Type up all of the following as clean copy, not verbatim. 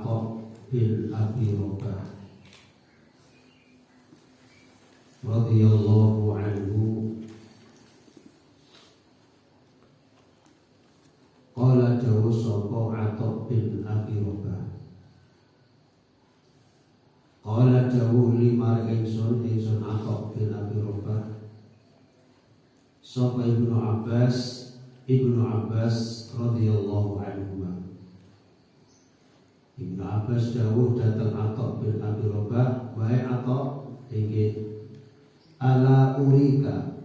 Atha bin Abi Rabah radhiyallahu anhu qala dawuh sapa Atha bin Abi Rabah qala dawuh limar ingsun Atha bin Abi Rabah sapa Ibnu Abbas radhiyallahu anhu. Ibnu Abbas dawuh datang Atha bin Abi Rabah, wahai Atha, inggih ala urika,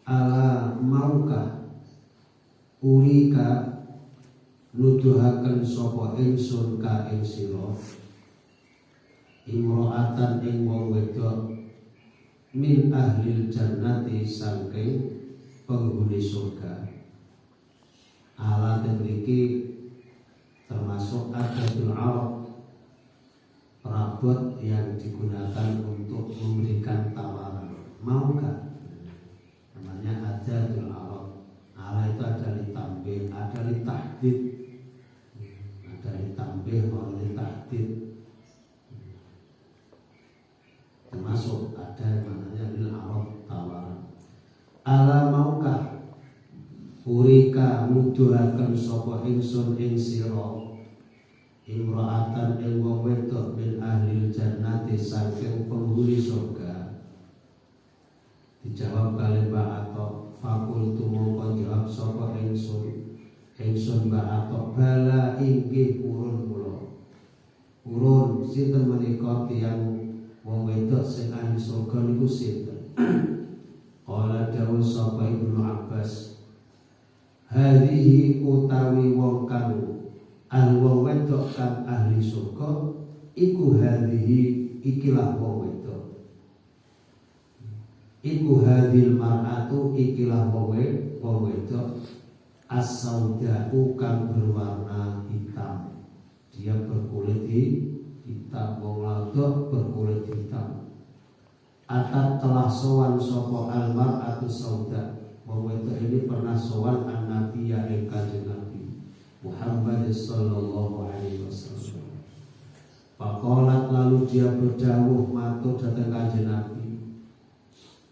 ala mauka, urika nuduhaken sapa ingsun ka ing sira imro'atan ing wong wedok min ahlil jannati saking penghuni surga. Ala mriki termasuk adatul Arab, perabot yang digunakan untuk memberikan tawaran. Maukah? Namanya adatul Arab. Ala itu ada ditambah, ada ditahdid, ada ditambah, ada ditahdid. Termasuk ada yang namanya lil Arab tawaran. Ala maukah urika nuduhaken sapa ingsun ing sira imra'atan ing wong wedok min ahlil jannati saking penghuni surga. Dijawab kali Mbak Atok, fakultu mongko jawab sapa ingsun Mbak Atok, bala inggih purun kula. Purun sinten menika tiyang wong wedok sing ahli surga niku sinten? Qala dawuh sapa Ibnu Abbas, hadhihi utawi wong kang wong wedok kang ahli surga iku hadhihi ikilah wong wedok, iku hadhil mar'atu ikilah wong wedok as-sauda'u kang berwarna hitam, dia berkulit hitam, wong wadok berkulit hitam. Atat telah sowan sapa al-mar'atu sauda, wong wedok ini pernah sowan an-nabi ya kanjeng Nabi Muhammad sallallahu alaihi wasallam. Faqalat lalu dia berdawuh matur dhateng kanjeng Nabi.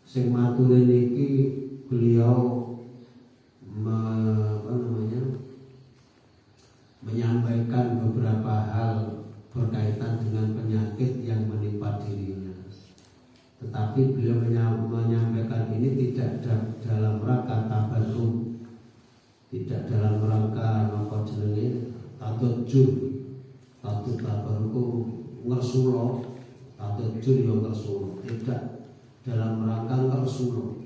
Sing matur niki beliau menyampaikan beberapa hal berkaitan dengan penyakit yang menimpa dirinya. Tetapi beliau menyampaikan ini tidak dalam rangka tabarruk, tidak dalam rangka apa jenenge tatujur, tatut tabarruk ngersulo, tatujur yo ngersulo, tidak dalam rangka ngersulo,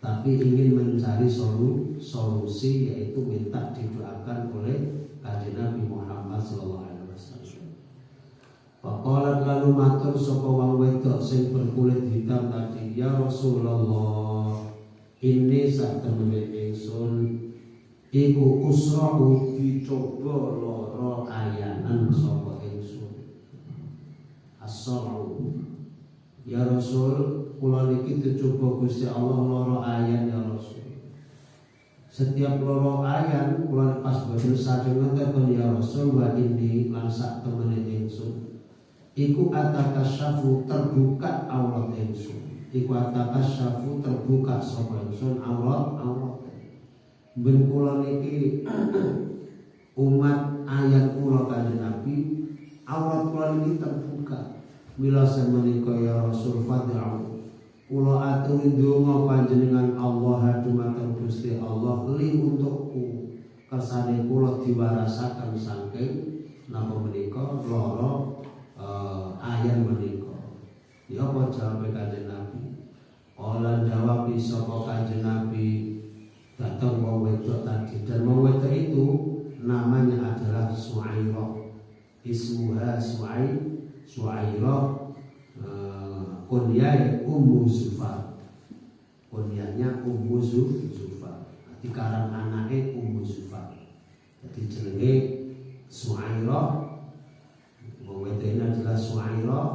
tapi ingin mencari solusi, yaitu minta didoakan oleh kanjeng Nabi Muhammad sallallahu alaihi wasallam. Faqalat lalu matur sapa wong wedok sing berkulit hitam tadi, ya Rasulullah, ini sak temene ingsun iku usra'u dicoba lara ayanan sapa ingsun. As-sar'u, ya Rasul, kula niki dicoba Gusti Allah lara ayan ya Rasul. Setiap loro ayan kula pas boten sadeng ngeten ya Rasul, wa ini lan sak temene ingsun iku atakasyafu terbuka aurat ingsun, iku atakasyafu terbuka sapa ingsun aurat ben kula niki umat ayat kula kanjeng Nabi, aurat kula niki terbuka. Mila semenika ya Rasul fad'u, kula aturi donga panjenengan Allah dumateng Gusti Allah li untukku kersane kula diwarasaken saking napa menika lara ayan menika. Ya apa jawab kanjeng Nabi? Ola jawab sapa kanjeng Nabi datang wong wedok tadi, dan wong wedok itu namanya adalah Su'airah. Ismuha Su'airah, kunyah Ummu Zufar. Kunyahnya Ummu Zufar. Dikaran anake Ummu Zufar. Jadi jenenge Su'airah. Wong wedok ini adalah Su'airah,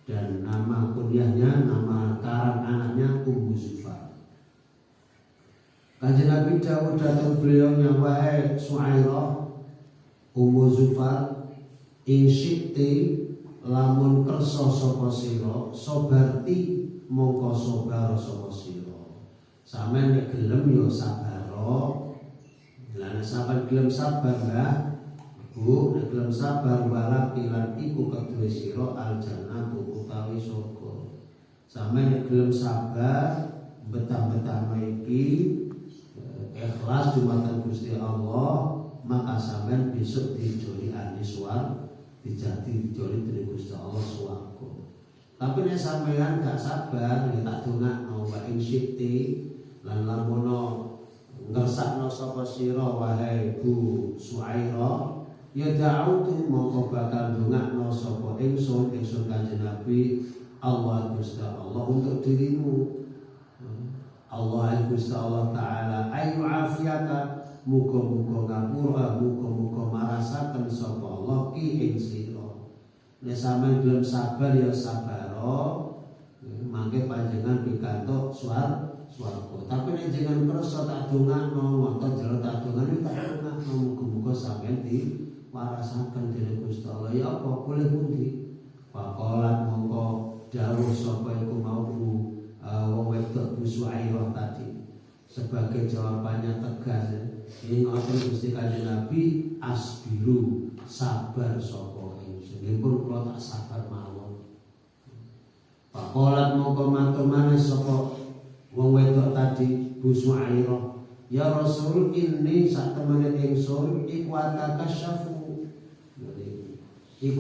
dan nama kunyahnya, nama karan anaknya Ummu Zufar. Kanjeng Nabi dawuh dhateng beliau, wahai Su'airah, Ummu Zufar, ing syi'ti lamun kersa sapa sira sobarti mongko sabar sapa sira. Sampeyan nek gelem ya sabar. Lah nek sampeyan gelem sabar lah Bu, nek gelem sabar wala pilan iku kedue sira aljannatu utawi surga. Sampeyan nek gelem sabar betah-betah iki ikhlas dumateng Gusti Allah, maka sampeyan besok dijoli ahli swarga, dijoli dening Gusti Allah swarga. Tapi nek sampeyan gak sabar, ya tak dongakno wa ing syi'ti lan lamun ngersakno sapa sira wahai Bu Suaira, ya da'utu mongko bakal dongakno sapa ingsun Kanjeng Nabi Allah Gusti Allah untuk dirimu. Allah Gusti Allah Ta'ala ayu afiyaka muga-muga ngapura, muga-muga marasaken sapa Allah ki ing sira. Nek sampeyan gelem sabar ya sabar, mangke panjenengan pikantuk swarga. Tapi nek jenengan kersa tak dongakno, wonten jero tak dongakno tak dongakno muga-muga sampeyan diwarasaken dening Gusti Allah. Ya apa boleh pundi? Faqalat mongko dawuh sapa iku mau wong wedok Bu Suairah tadi sebagai jawabannya tegas. Ini ngoten Gusti Kanjeng Nabi asbiru sabar sapa ingsun. Nggih pun kula tak sabar mawon. Faqalat mongko matur maneh sapa wong wedok tadi Bu Suairah, ya Rasul ini sak temene ingsun iku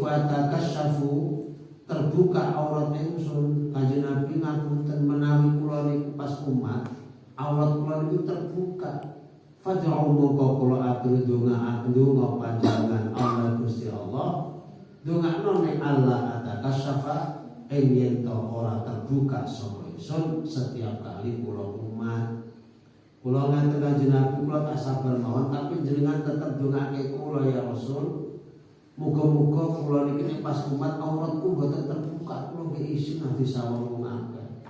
atakasyafu terbuka aurat ingsun. Kanjeng Nabi ngapunten menawi kula niku pas umat aurat kula niku terbuka. Fad'u mongko kula atur donga panjenengan Allah Gusti Allah. Dongakno nek Allah atakasyafa ing yen to ora terbuka sapa ingsun setiap kali kula umat. Kula ngaten Kanjeng Nabi kula tak sabar mawon, tapi jenengan tetep dongake kula ya Rasul. Muga-muga kula niki pas umat auratku mboten terbuka, kula nggih isin disawang wong akeh.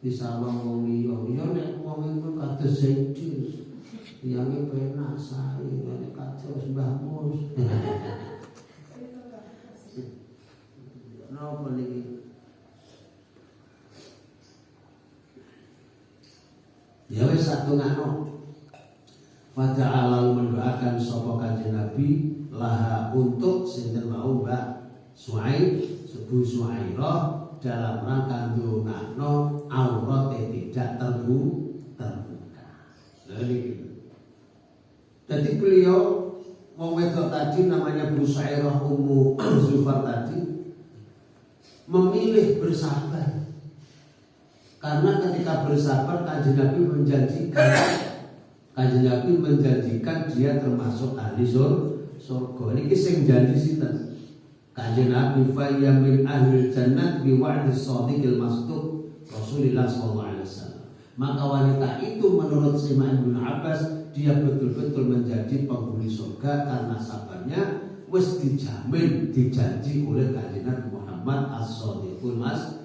Disawang wong liya. Ya nek wong iku kados Zaidin, tiyange penak sae, nek kados Mbah Mus. Napa niki? Ya wis satungakno. Fata'ala mendoakan sapa Kanjeng Nabi laha untuk sinten mau Mbak Bu Suairah dalam rangka ndongakno aurate tidak terbuka. Jadi beliau wong wedok tadi namanya Bu Suairah Ummu Zufar tadi memilih bersabar. Karena ketika bersabar Kanjeng Nabi menjanjikan dia termasuk ahli surga. Niki sing janji sinten? Kanjeng Nabi fa yamin ahli jannah bi wa'dis shadiqil masduq Rasulullah sallallahu alaihi wasallam. Maka wanita itu menurut Sa'id bin Abbas dia betul-betul menjadi penghuni surga karena sabarnya wis dijamin dijanji oleh Kanjeng Nabi Muhammad as-shadiqul masduq.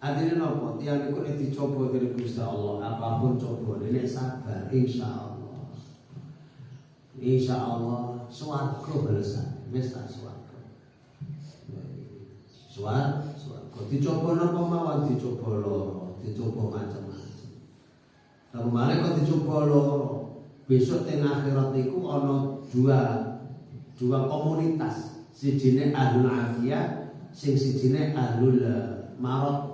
Adine napa tiyang niku nek dicoba dening Gusti Allah apapun cobane nek sabar insyaallah. Insyaallah swarga balesan wis tak swarga. Swarga dicoba napa mawon dicoba loro, dicoba macam-macam. Kemarin kok dicoba loro. Besok teng akhirat niku ana dua komunitas. Sijine ahlul afiyah, sing sijine ahlul marad.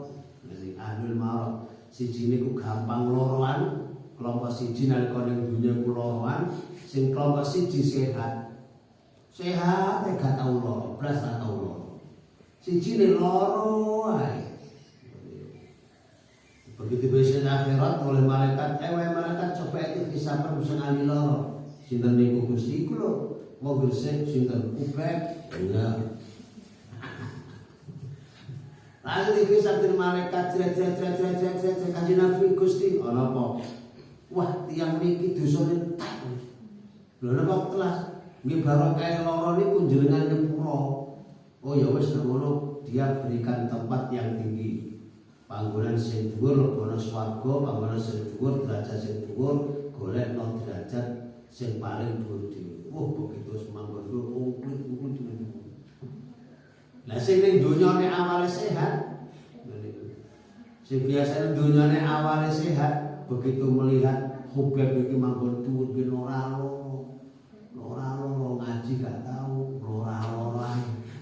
Ahlul marad siji niku gampang loroan, kelompok siji nalika ning dunya ku loroan, sing kelompok siji sehat. Sehat gak tau loro, blas gak tau loro. Siji ne loro ae. Begitu besok akhirat oleh malaikat, malaikat coba itu disamper bisa ngali loro. Sinten niku Gusti iku lho, mau gresik sinten Ubek. Enggak. Lalu dikisah dari malaikat Kanjeng Nabi Gusti ana apa? Wah, tiyang niki dosane tak. Lho napa telas? Nggih barokah loro niku jenengan nyepuro. Oh ya wis ngono, dia berikan tempat yang tinggi. Panggonan sing dhuwur lebono swarga, panggonan sing dhuwur derajat sing dhuwur, golekno derajat sing paling dhuwur dhewe. Begitu semanggon ungklut. Lah sing ning donya nek awale sehat, sing biasane donya nek awale sehat, begitu melihat Hubeb iki manggon dhuwur ben ora ngaji gak tahu, ora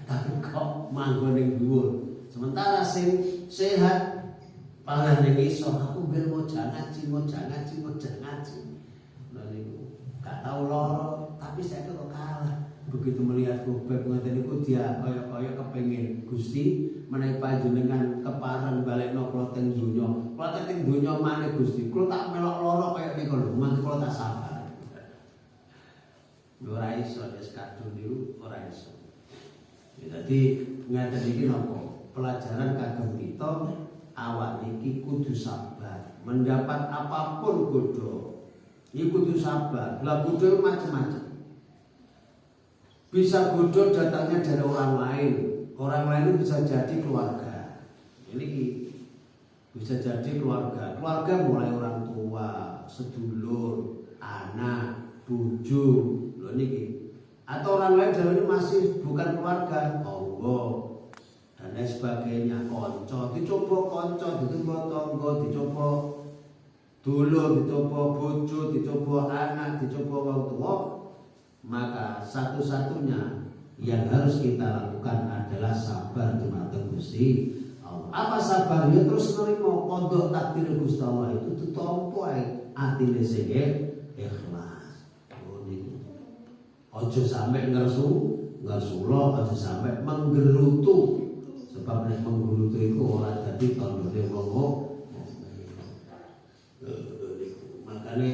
tapi kok manggon ning dhuwur. Sementara sing sehat malah ning iso aku ben mau ngaji. Lha niku gak tahu loro, tapi saya kok kalah. Begitu melihat Hubeb ngoten niku dia kaya kepengin Gusti menawi panjenengan keparan balekno kula teng donya. Kula teng donya maneh Gusti. Kula tak melok loro kaya niku lho, mangke kula tak sabar. Ora iso wis kadung niku ora iso. Dadi ngaten iki napa? Pelajaran kagem kita awak niki kudu sabar. Mendapat apapun godho, iki kudu sabar. Lah godho macam-macam. Bisa godho datangnya dari orang lain. Orang lain itu bisa jadi keluarga. Ini bisa jadi keluarga. Keluarga mulai orang tua, sedulur, anak, bojo, lho niki. Atau orang lain dalam ini masih bukan keluarga, tangga dan lain sebagainya, konco, dicoba konco, dicoba tangga, dicoba dulur, dicoba bojo, dicoba anak, dicoba wong tua. Maka satu-satunya yang harus kita lakukan adalah sabar di mata Gusti Allah. Apa sabarnya? Terus nerima kodok takdir Gusti Allah itu ditampa atine sing ikhlas. Ojo sampai ngersula, ojo sampai menggerutu. Sebab nek menggerutu itu ora dadi tandane wong. Makane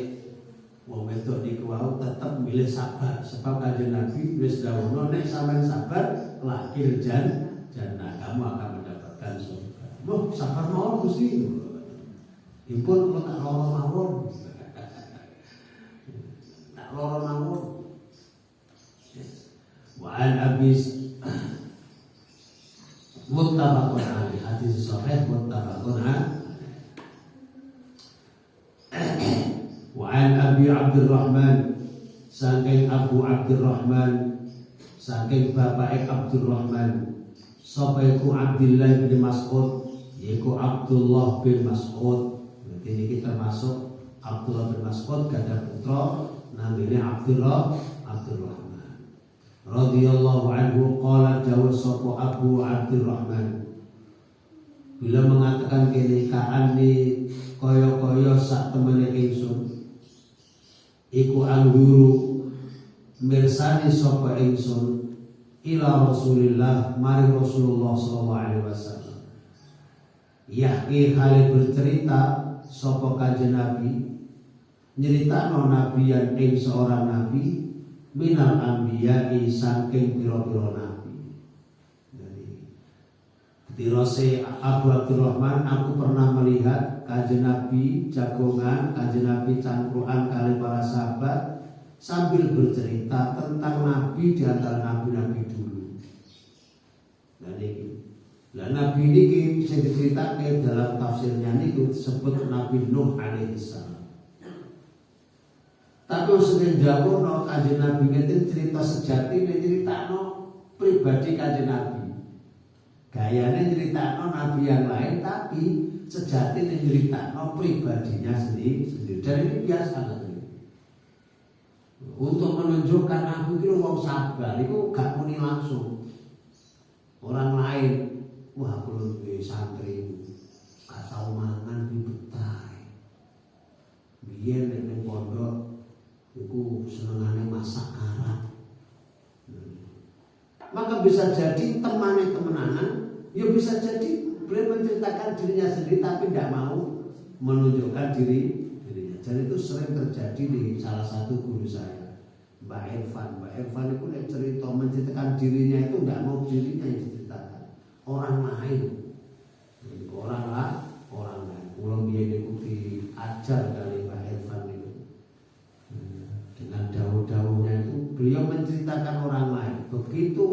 wong wedok niku wau tetep milih sabar. Sebab Kanjeng Nabi wis dawuhna nek sampean sabar lahir jannah, kamu akan mendapatkan surga. Loh, sabar mawon Gusti. Dipun kula tak lara mawon. Tak lara mawon. Wa an abis muttafaqun alaih, hadis sahih muttafaqun alaih. Wa an Abi Abdurrahman, saking Abu Abdurrahman, saking bapak Abdurrahman, sapa iku Abdullah bin Mas'ud, yaiku Abdullah bin Mas'ud. Berarti ini termasuk Abdullah bin Mas'ud gadah putra namanya Abdurrahman. Radhiyallahu anhu qala jawab sapa Abu Abdurrahman, bila mengatakan kene kaani kaya-kaya sak temene ingsun iku angguru mirsani sapa ingsun ila Rasulillah mari Rasulullah sallallahu alaihi wasallam. Yahki hale bercerita sapa kanjeng Nabi nyeritakno nabiyan ing seorang nabi minal anbiya'i saking pira-pira nabi. Jadi dirose Abu Abdurrahman, aku pernah melihat kanjeng Nabi jagongan, kanjeng Nabi cangkruan kali para sahabat sambil bercerita tentang nabi di antara nabi-nabi dulu. Nah nabi ini bisa diceritakan dalam tafsirnya ini disebut Nabi Nuh alaihissalam. Tapi sering jauh no kanjeng Nabi itu cerita sejati ini cerita no pribadi kanjeng Nabi. Gayanya cerita no Nabi yang lain tapi sejati ini cerita no pribadinya sendiri. Dan ini biasa kan. Untuk menunjukkan Nabi itu wong sabar, itu gak muni langsung. Orang lain, wah kalau santri gak tahu mangan di betai. Biar nek pondok iku senengane masak karang. Maka bisa jadi temenanan, ya bisa jadi beliau menceritakan dirinya sendiri tapi tidak mau menunjukkan dirinya. Dan itu sering terjadi di salah satu guru saya, Mbak Irfan. Mbak Irfan itu cerita menceritakan dirinya itu tidak mau dirinya yang diceritakan, orang lain. Orang lain. Belum dia diikuti ajar kali Mbak Irfan itu. Dengan dawuh-dawuhnya itu beliau menceritakan orang lain. Begitu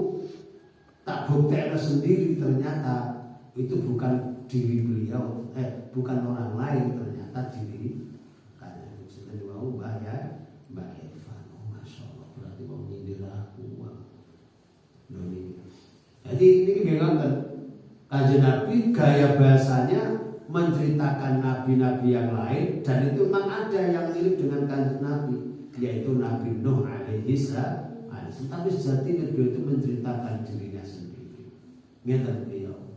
tak buktikan sendiri ternyata itu bukan diri beliau, bukan orang lain, ternyata diri karena itu mau Mbak Irfan. Jadi ini gimana? Kanjeng Nabi gaya bahasanya menceritakan nabi-nabi yang lain, dan itu memang ada yang mirip dengan kanjeng Nabi, yaitu Nabi Nuh alaihi salam. Tapi sejatinya beliau itu menceritakan dirinya sendiri. Ngeten beliau.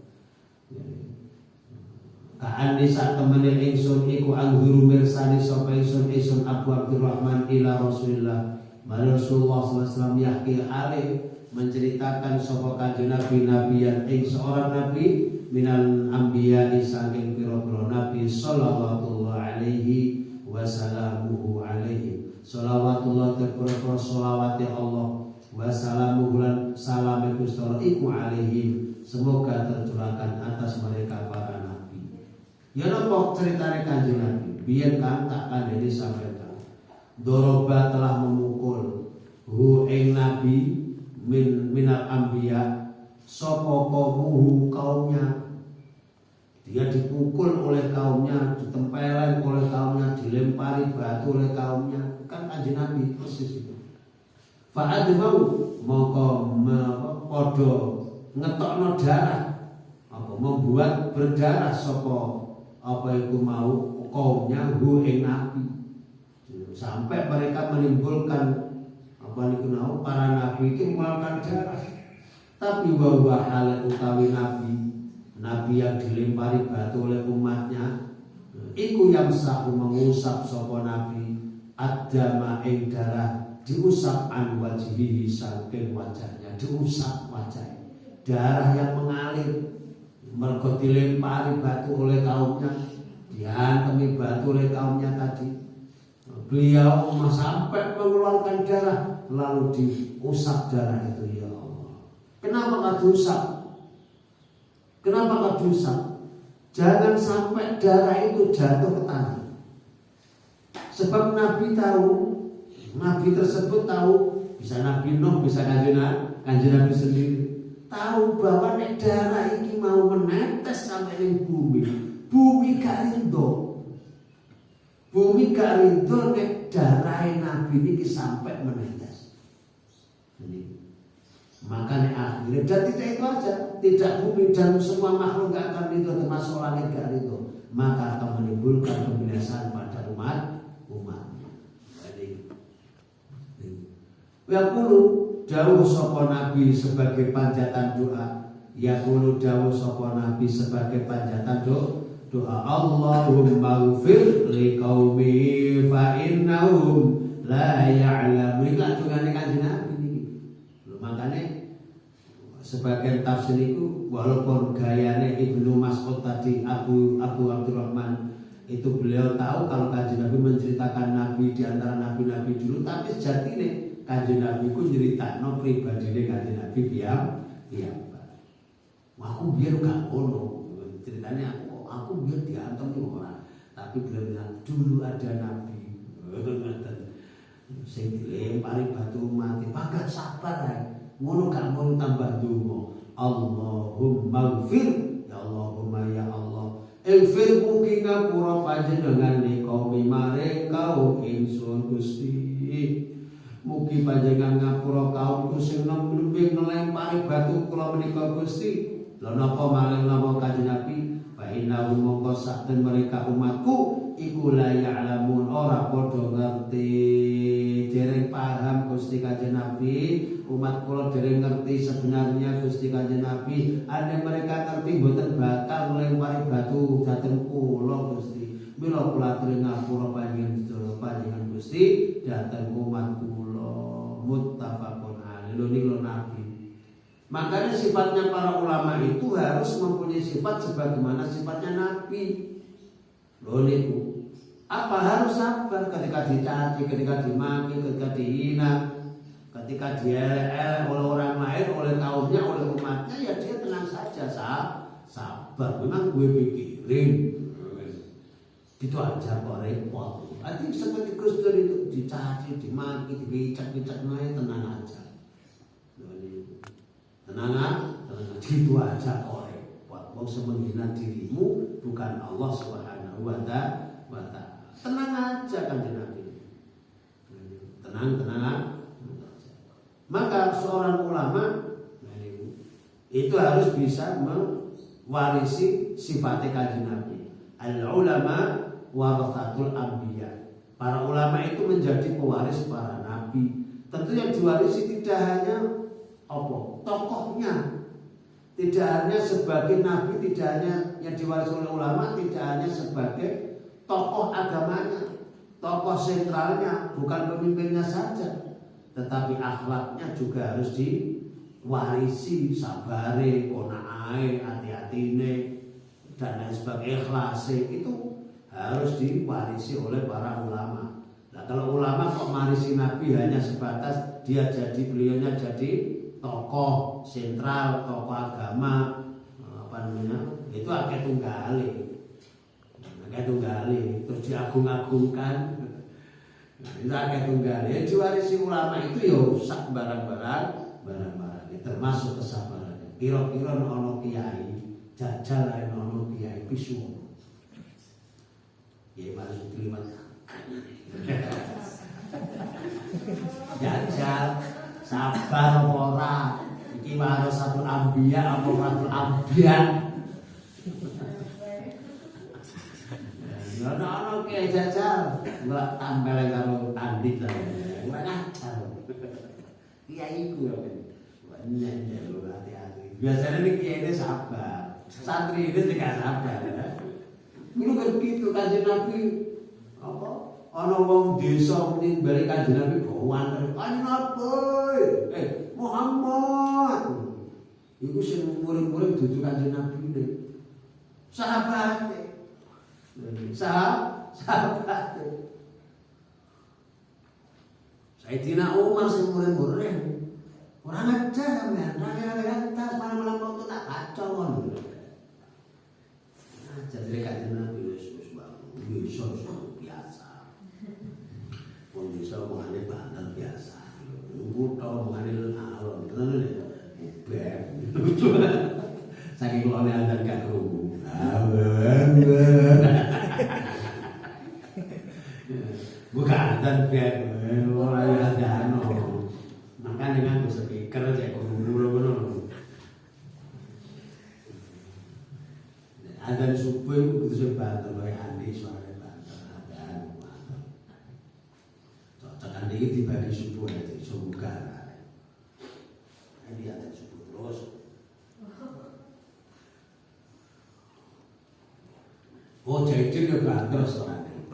Kaan saat temene ingsun iku angguru mirsani sapa ingsun Abu Abdurrahman ila Rasulillah. Rasulullah SAW yahki alih menceritakan sapa kanjeng Nabi yang seorang nabi minal anbiya saking pira-pira nabi sallallahu alaihi wasallamuhu alaihi. Shalawatullah terpura-pura sholawati Allah wassalamuhu lan salame Gusti Allah iku alaihim, semoga tercurahkan atas mereka para nabi. Ya napa ceritane kanjeng Nabi? Biyen kan tak kandhani sampaikan. Doroba telah memukul hu ing nabi minal anbiya sapa qaumuhu kaumnya. Dia dipukul oleh kaumnya, ditempelin oleh kaumnya, dilempari batu oleh kaumnya. Kan kanjeng Nabi persis itu. Fa'admau moko padha ngetokno darah, apa membuat berdarah sapa apa iku mau kaumnya hu ing Nabi. Sampai mereka menimbulkan para nabi itu mengeluarkan darah. Tapi bahwa hal utawi nabi yang dilempari batu oleh umatnya, iku yang sahu mengusap sapa nabi adama ing darah, diusap an wajihi saking wajahnya, diusap wajah, darah yang mengalir mergo dilempari batu oleh kaumnya, diantemi batu oleh kaumnya tadi. Beliau sampai mengeluarkan darah, lalu diusap darah itu. Ya Allah, kenapa nggak diusap? Kenapa nggak diusap? Jangan sampai darah itu jatuh ke tanah. Sebab Nabi tahu, Nabi tersebut tahu, bisa Nabi Nuh, bisa kanjeng Nabi sendiri tahu bahwa nek darah ini mau menetes sampai di bumi gak rido. Bumi gak rindu nek darah Nabi ini sampai menetes. Ini makanya akhirnya, dan tidak itu aja, tidak bumi dan semua makhluk gak akan rindu, termasuk langit gak rindu, maka akan menimbulkan kebinasaan pada umatnya. Jadi yaqulu dawuh sapa Nabi sebagai panjatan doa, yaqulu dawuh sapa Nabi sebagai panjatan doa, Allahumma ghfir liqaumi fa innahum la ya'lamun. Iki dungane kanjeng Nabi niki. Makane sebagian tafsir itu walaupun gayane Ibnu Mas'ud tadi Abu Abdurrahman itu beliau tahu kalau kanjeng Nabi menceritakan nabi di antara nabi-nabi dulu, tapi sejatine kanjeng Nabi ku nyeritakno pribadine kanjeng Nabi piyambak. Aku biar gak ngono ceritanya, aku biar diantem orang, tapi beliau bilang dulu ada nabi sing dilempari batu mati, pakat sabar ae, ngono gak mau tambah donga, Allahumma ghfir, ya Allahumma ya Allah, ighfir mugi ngapura panjenengane kaum mare kaum ingsun Gusti, mugi panjenengan ngapura kaumku sing nembe ngelempari batu kula menika Gusti. Lha napa malih napa kanjeng Nabi? Fa innahu mongko sakten mereka umatku iku la ya'lamun, ora padha ngerti, dereng paham Gusti kanjeng Nabi. Umat kula dereng ngerti sebenarnya Gusti kanjeng Nabi. Ane mereka ngerti mboten bakal nglempari batu dhateng kula Gusti. Mila kula aturi ngapura panjenengan Gusti dhateng umat kula. Muttafaqun alaih. Lho niku Nabi. Makanya sifatnya para ulama itu harus mempunyai sifat sebagaimana sifatnya Nabi. Loh niku. Apa harus sabar ketika dicaci, ketika dimaki, ketika dihina, ketika dielek oleh orang lain, oleh kaumnya, oleh umatnya, ya dia tenang saja, sabar. Memang gue pikirin. Gitu aja kok repot. Artinya seperti Gus Dur itu dicaci, dimaki, dibicak-bicak, tenang aja. Tenang, gitu aja kok repot. Wong semenghina dirimu bukan Allah Subhanahu wa ta'ala. Tenang aja kanjeng Nabi. Tenang. Maka seorang ulama itu harus bisa mewarisi sifatnya kanjeng Nabi. Al-ulama warathatul anbiya. Para ulama itu menjadi pewaris para nabi. Tentu yang diwarisi tidak hanya tokohnya, tidak hanya sebagai nabi, tidak hanya yang diwarisi oleh ulama, tidak hanya sebagai tokoh agamanya, tokoh sentralnya, bukan pemimpinnya saja, tetapi akhlaknya juga harus diwarisi, sabare, konaai, hati-hatine, dan lain sebagainya, ikhlase itu harus diwarisi oleh para ulama. Nah, kalau ulama kok marisi Nabi hanya sebatas beliaunya jadi tokoh sentral, tokoh agama, itu akeh tunggale, terus diagung-agungkan. Nah, itu akeh tunggale. Yang diwarisi ulama itu ya sak barang-barang, termasuk kesabaran. Kira-kira ono kiai jajal ono kiai pisu. Ya harus diterima. Jajal, sabar ora. Iki harus satu ambiya apa satu ambiya. Ya ono ke jajal, ora tampel karo andit lah. Ora ngacar. Kiai iku ya. Banyak lho hati-hati. Biasanya nih kiai ini sabar. Santri ini juga sabar. Dulu kan gitu kanjeng Nabi ana wong desa muni bali kanjeng Nabi gowan kanjeng Nabi Muhammad iku sing murid-murid dudu kanjeng Nabi ne sahabat Sayyidina Umar sing murid-murid ora ngajar men rakyat tas malam-malam waktu tak kacau ngono jadi kanjeng Nabi Yesus Yesus biasa. Wong bisa mengane bantal biasa. Nunggu tau mengane alon. Tenan lho. Beb. Saking lone andan gak krungu. Bukan andan beb. Ora ada ano. Makane nganggo speaker cek krungu ngono. Adzan subuh itu kudu sing banter kaya andi suarane banter adzan banter. Cocok andi dibagi subuh aja iso buka. Andi adzan subuh terus. Oh jajan ya banter suarane.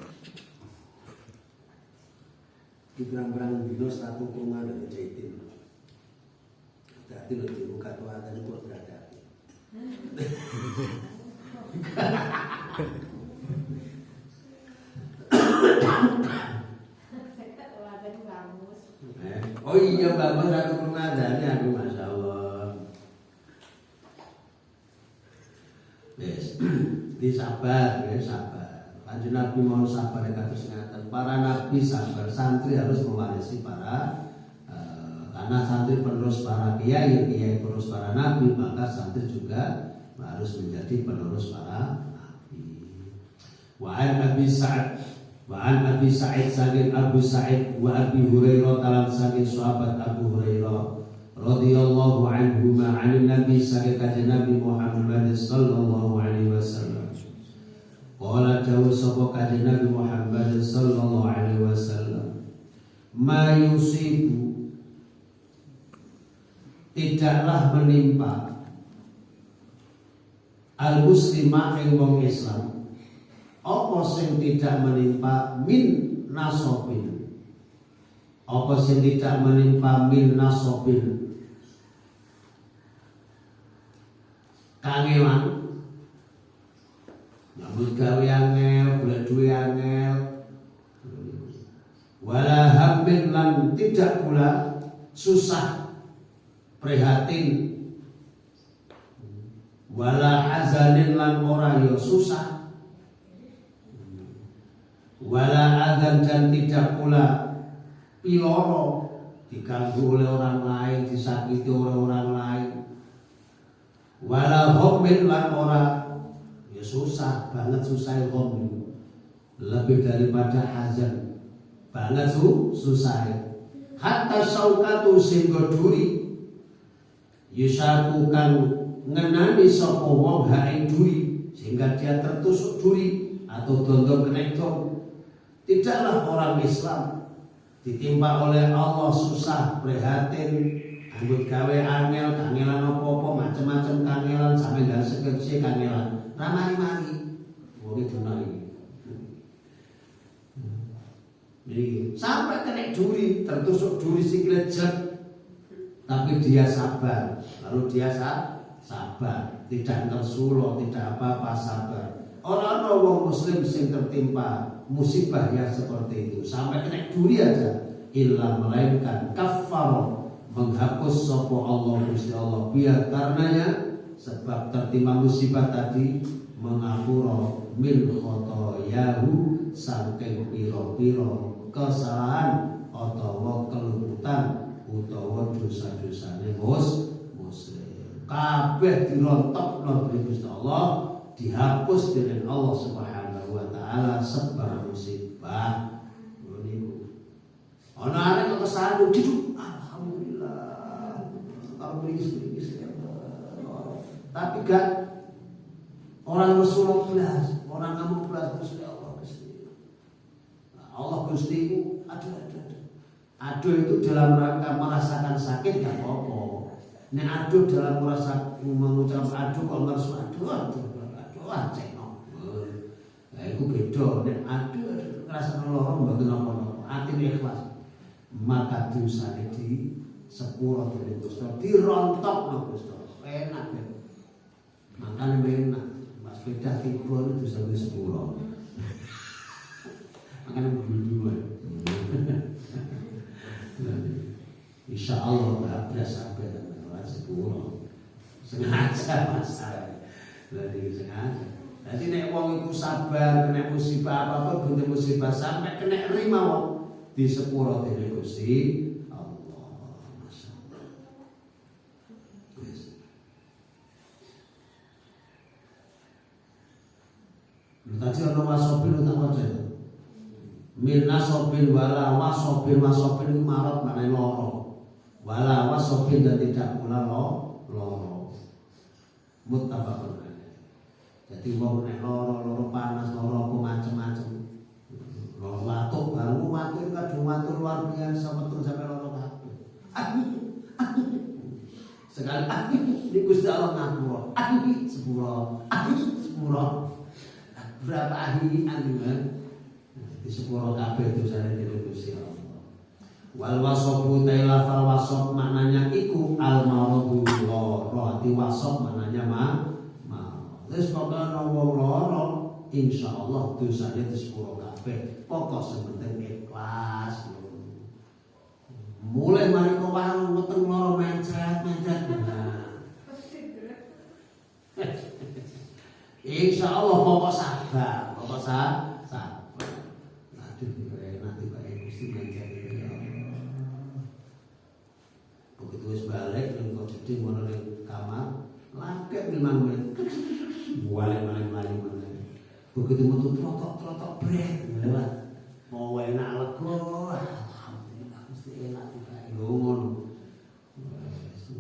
Di berang-berang dino satu koma dari jajan. Berarti lo dibuka tuh adzan kok berada. Oh iya bagus aku pengadani aku masya Allah. Yes, disabar ya sabar. Kanjeng Nabi mau sabar ya kados ngaten. Para nabi sabar, santri harus mewarisi para karena santri penerus para kiai, kiai penerus para nabi, maka santri juga harus menjadi penerus para nabi. Wa an Abi Sa'id saking Abu Sa'id wa Abi Hurairah talan saking sahabat Abu Hurairah radhiyallahu anhu ma'an Nabi saking kanjeng Nabi Muhammad sallallahu alaihi wasallam. Qala dawu sapa kanjeng Nabi Muhammad sallallahu alaihi wasallam, ma yusibu tidaklah menimpa al-muslimah ing wong Islam apa sing tidak menimpa min nasobin, apa sing tidak menimpa min nasobin kangelan nyambut gawe angel, golek duwe angel, wala hammin lan tidak pula susah prihatin, wala hazanin lan ora yo susah, wala adzan dan tidak pula piloro diganggu oleh orang lain, disakiti oleh orang lain, wala hommin lan ora ya susah banget, susah hommin lebih daripada hazan banget susah, hatta saukatu sehingga duri yusakukan ngenani sapa wong haing duri sehingga dia tertusuk duri atau dondong kenekong. Tidaklah orang Islam ditimpa oleh Allah susah prihatin anggut gawe angel kangelan apa-apa macam-macam kangelan sampai gak skripsi kangelan ramai-mari wong dina iki. Jadi sampai kena duri, tertusuk duri sikile jek, tapi dia sabar. Lalu dia sabar, tidak tersulo, tidak apa-apa, sabar. Orang wong muslim sing tertimpa musibah yang seperti itu sampai kena duri aja, illa melainkan kafar menghapus sapa Allah Gusti Allah biar karenanya sebab tertimpa musibah tadi mengapura min khotoyahu saking pira-pira kesalahan utawa keluputan utawa dosa-dosane muslim kabeh dirontokno dening Gusti Allah dihapus dening Allah Subhanahu wa taala sebab musibah niku ana arek kok kesandung duduk alhamdulillah kalau bingis tapi gak orang Rasulullah belas orang kamu belas Gusti Allah Gusti aduh itu dalam rangka merasakan sakit gak apa-apa. Nek aduh dalam merasa mengucap aduh kalau ngerasa aduh cekno. Nah itu beda. Nek aduh ngerasa nolong mboten napa-napa. Atine ikhlas. Maka dosane di sepuro dening Gusti dirontokno Gusti. Enak ya. Makane enak. Mas beda tiba itu sampai sepuro. Makanya dulu insya Allah gak sampai dengan sepuluh sengaja masalah jadi sengaja jadi nek wong itu sabar kena musibah apapun bentuk musibah sampai kena rima wong di sepuluh dari Gusti Allah Masya Allah. Tadi ada wasobin utang wajah min nasobin wala wasobin itu marot mana loro wala wasobin dan tidak pula loro muttafaqun alaih. Jadi wong nek loro panas loro apa macam-macam loro watuk baru watuk itu kadung watuk luar biasa betul sampai loro kabeh sekali di Gusti Allah ngapura sepuro berapa ahli anjuran di sepuro kabeh dosane dening Gusti Allah. Wal wasobu taila fal wasob maknanya iku al maradhu lara. Di wasob maknanya terus pokoke wong lara insyaallah dosane di sepuro kabeh. Pokok sementing ikhlas. Mulai mari kok warung weteng lara mencret. Insyaallah pokok sabar. Begitu wis balik ning kok jeding ngono ning kamar, langkep 5 menit. Balik maling. Begitu metu trotok brek lewat. Mau enak lega, alhamdulillah mesti enak iki ngono.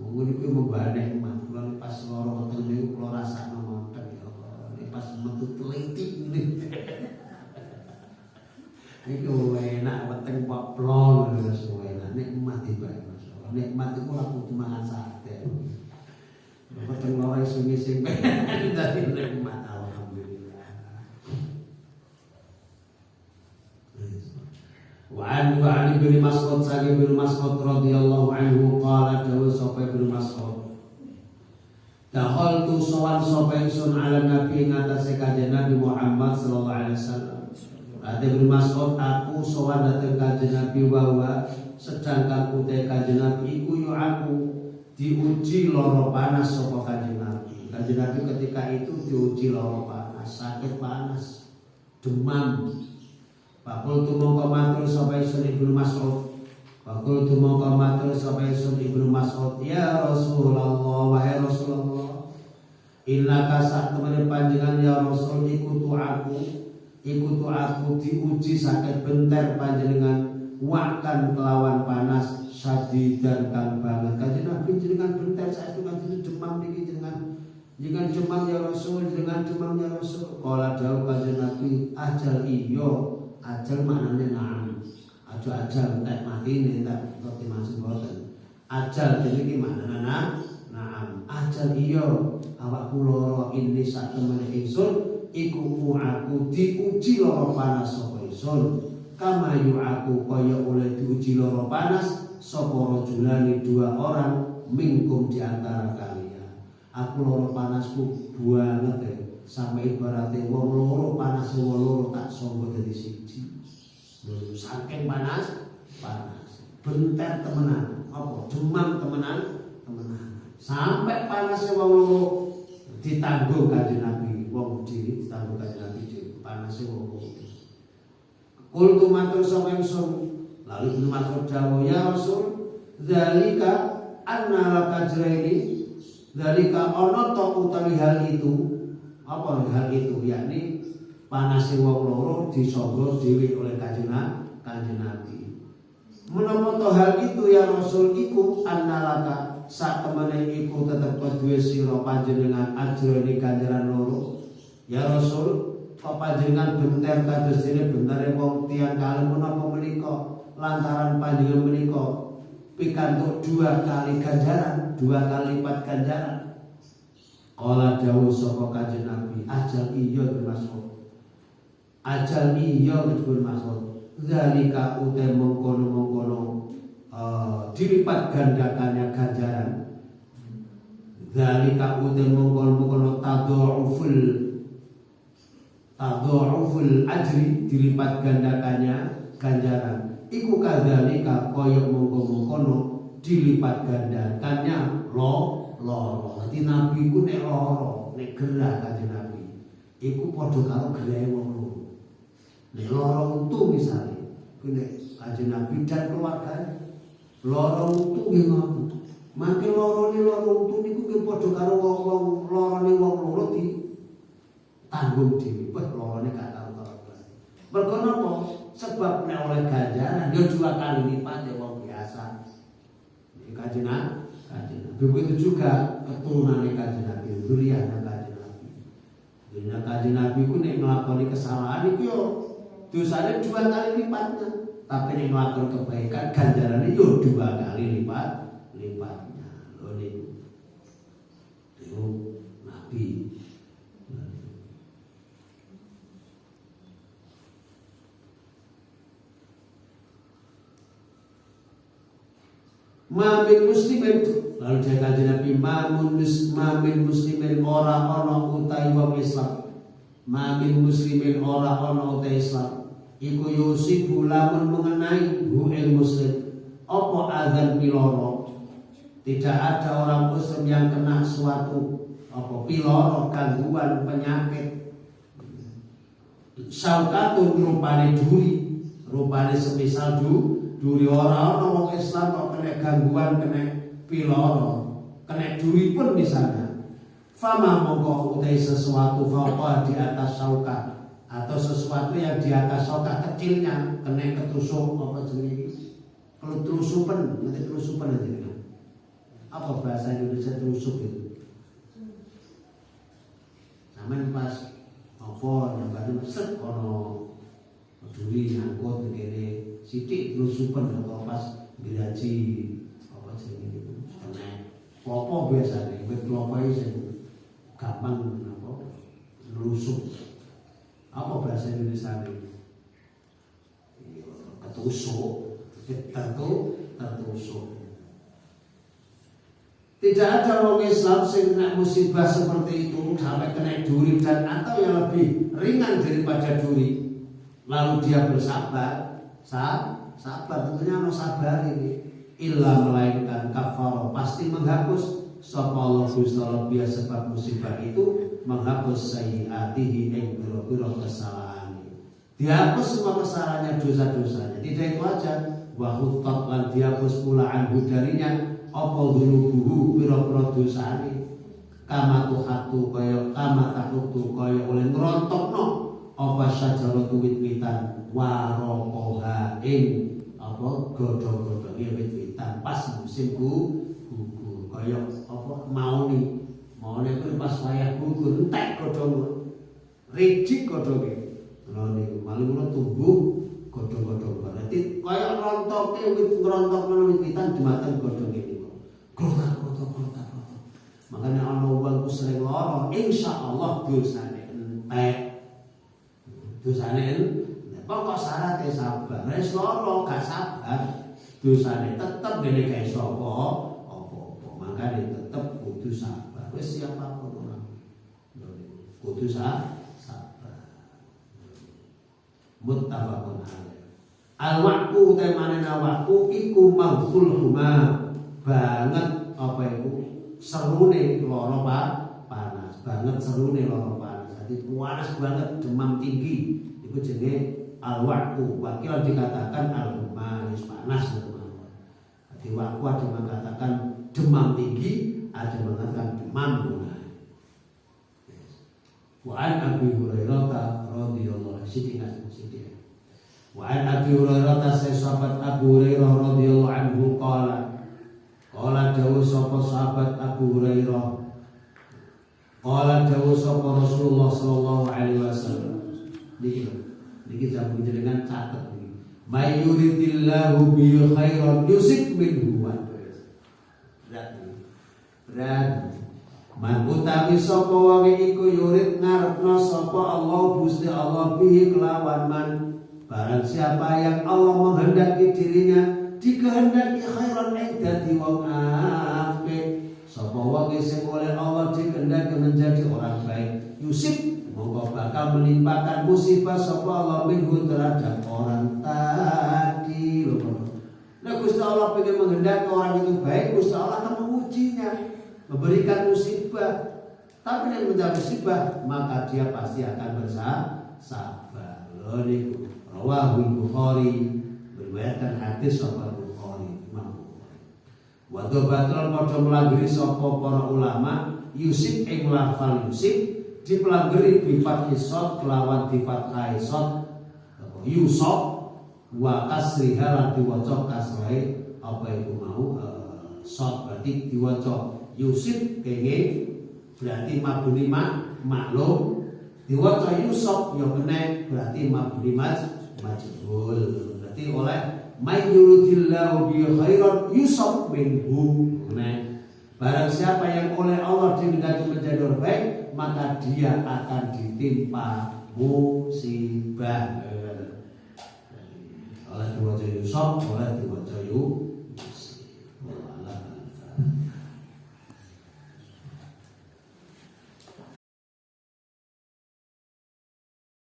Ngono iku membane man pas loro weteng niku kula rasakno monten ya Allah. Pas metu teliti ngene. Iku enak weteng kok plong terus enak nikmat iki masyaallah. Nikmat iku ora kudu mangan sate. Weteng loro sing dadi nikmat alhamdulillah. Wa an bin Mas'ud saking bin Mas'ud radhiyallahu anhu qala dawu sapa bin Mas'ud Dakhaltu sawan sapa ingsun ala nabi ngatasé kanjeng Nabi Muhammad sallallahu alaihi wasallam. Ate bin Mas'ud aku sawan dhateng kanjeng Nabi wa sedangkan utek kanjeng Nabi iku yo aku diuji lara panas sapa kanjeng Nabi. Kanjeng Nabi ketika itu diuji lara panas, sakit panas, demam. Pakul tu mongko matur sapa ingsun Ibnu Mas'ud. Pakul tu mongko matur sapa ingsun Ibnu Mas'ud, ya Rasulullah wahai Rasulullah. Innaka sak temene panjenengan ya Rasul ikutu aku diuji sakit benter panjenengan wakan kelawan panas sadidan kang banget. Kanjeng Nabi jenengan benten saestu kanjeng demam niki jenengan demam ya Rasul, jenengan demam ya Rasul. Kala dawuh kanjeng Nabi, ajal iya, ajal maknane na'am. Aja ajal entek matine tak ngerti maksud boten. Ajal niki maknane na'am. Ajal iya, awakku lara ini sak temene ingsun iku aku diuji lara panas sapa ingsun. Kama aku kaya oleh diuji lara panas sapa rajulani dua orang mingkum di antara kalian. Aku lara panasku banget sampai ibaratnya wong loro panas wong loro tak sanggo dadi siji. Saking panas benter temenan, apa demam temenan. Sampai panasnya wong loro ditanggung kanjeng Nabi, wong diri ditanggung kanjeng Nabi panasnya wong loro. Kultu matur sapa ingsun, lalu Ibnu Mas'ud dawuh, ya Rasul, zalika anna laka ajraini, zalika ana ta utawi hal itu. Apa hal itu? Yakni panase wong loro disangga dhewe oleh kanjeng Nabi. Menapa to hal itu ya Rasul iku anna laka sak temene iku tetep duwe sira panjenengan ajraini ganjaran loro. Ya Rasul, kok panjenengan benter kados dene bentere wong tiyang kalih menapa menika lantaran panjenengan menika pikantuk 2 kali ganjaran, 2 kali lipat ganjaran. Kala dawuh sapa kanjeng Nabi, ajal iya bermaksud. Ajal iya bermaksud. Zalika uta mengkono-mengkono dilipat gandakannya ganjaran. Zalika uta mengkono-mengkono tadha'uful ajri, dilipat gandakannya ganjaran. Iku kadzalika kaya mongko-mongkono dilipat gandakannya loro. Dadi Nabi ku nek loro, nek gerah kanjeng Nabi iku padha karo gerahe wong loro. Nek loro untu misale, ku nek kanjeng Nabi dan keluarganya loro untu nggih ngoten. Mangke lorone loro untu niku nggih padha karo wong-wong lorone wong loro di tanggung dhewe, wah lorone gak karu-karuan. Mergo napa? Sebab nek oleh ganjaran ya 2 kali lipat ya wong biasa. Iki kanjeng Nabi. Begitu juga keturunan kanjeng Nabi, zuriyah kanjeng Nabi. Zuriyah kanjeng Nabi ku nek nglakoni kesalahan iku yo dosane 2 kali lipatnya. Tapi nek nglakoni kebaikan ganjarane yo 2 kali lipatnya. Lho niku Nabi. Mamin muslimin, lalu dia kanjeng Nabi, mamin muslimin ora ana utai wong Islam. Mamin muslimin ora ana utai Islam. Iku yusibu lamun mengenai hu muslim. Apa azan piloro? Tidak ada orang muslim yang kena suatu apa piloro, gangguan penyakit. Saukatun rupane duri, rupane semisal duri orang wong Islam kok kena gangguan, kena piloro, kena duri pun misalnya. Fama mongko utai sesuatu fauqa di atas sauka, atau sesuatu yang di atas sauka kecilnya kena ketusuk apa jenis ketusupan, nanti ketusupan nanti apa bahasa Indonesia tusuk itu? Sampeyan pas apa yang baru set ono duri nyangkut begini sidik ketusupan atau pas gaji apa jenis itu kena popo biasanya, klopo itu gampang apa lusuk. Apa bahasa Indonesia ini? Ketusuk, tertusuk. Tidak ada orang Islam yang kena musibah seperti itu sampai kena duri dan atau yang lebih ringan daripada duri, lalu dia bersabar, sabar tentunya harus sabar ini. Illa melainkan kafaro pasti menghapus sapa Allah Gusti Allah sebab musibah itu menghapus sayyiatihi ing pira-pira kesalahan. Dihapus semua kesalahannya, dosa-dosanya. Tidak itu aja, wa hutat lan dihapus pula anhu darinya apa dulubuhu pira-pira dosane. Kama tuhatu kama takutu kaya oleh ngrontokno apa sajaratu wit-witan warokoha ing apa apa godhong-godhonge wit-witan pas musim gugur kaya apa mauni kuwi pas wayah gugur entek godhong rejik godhonge lha niku malah tumbuh godhong-godhong berarti kaya rontoke wit ngrontok wit-witan dumateng godhonge niku grotak-grotak makanya ana wong ku sering lara insyaallah dosane entek pokok syaratnya sabar. Wis lara gak sabar, dosane tetep dene gak iso apa-apa. Makane tetep kudu sabar. Wis siapapun orang. Kudu sabar. Muttafaqun alaih. Al-waqtu temanena waqtu iku maghfulhuma banget apa iku serune lara panas. Banget serune lara panas. Dadi panas banget demam tinggi. Iku jenenge al-waqtu, wakil dikatakan al-huma, panas teman-teman. Jadi waqtu ada mengatakan demam tinggi, ada mengatakan demam mulai. Wa an Abi Hurairah radhiyallahu anhu. Wa an Abi Hurairah sahabat Abu Hurairah radhiyallahu anhu qala dawuh sapa sahabat Abu Hurairah. Qala dawuh sapa Rasulullah sallallahu alaihi wasallam. Niki jamu jenengan catet niki. May yuridillahu bi khairan yusib minhu wa berat. Man utawi sapa wong iku yurid ngarepno sapa Allah Gusti Allah bihi kelawan man. Barang siapa yang Allah menghendaki dirinya dikehendaki khairan dadi wong apik. Sapa wong sing oleh Allah dikehendaki menjadi orang baik yusib monggo bakal menimpakan musibah sapa Allah minhu terhadap orang tadi loh. Nah Gusti Allah ingin menghendaki orang itu baik, Gusti Allah akan mengujinya, memberikan musibah. Tapi yang menjadi musibah maka dia pasti akan bersabar. Loh niku rawahul Bukhari meriwayatkan hadis sapa Bukhari Imam Bukhari. Wa dobatron padha mlanggeri sapa para ulama yusib ing lafal yusib dipelanggeri bifat isot kelawan bifat kaisot yusok wa kasriha lan diwaca kasrahe apa itu mau sot berarti diwaca yusib kenge berarti mabuni maklum diwaca yusok yo kene berarti mabuni majhul berarti oleh may yuridillahu bi khairan yusok minhu barang siapa yang oleh Allah dikehendaki menjadi orang baik maka dia akan ditimpa musibah oleh diwaca Yusuf oleh diwaca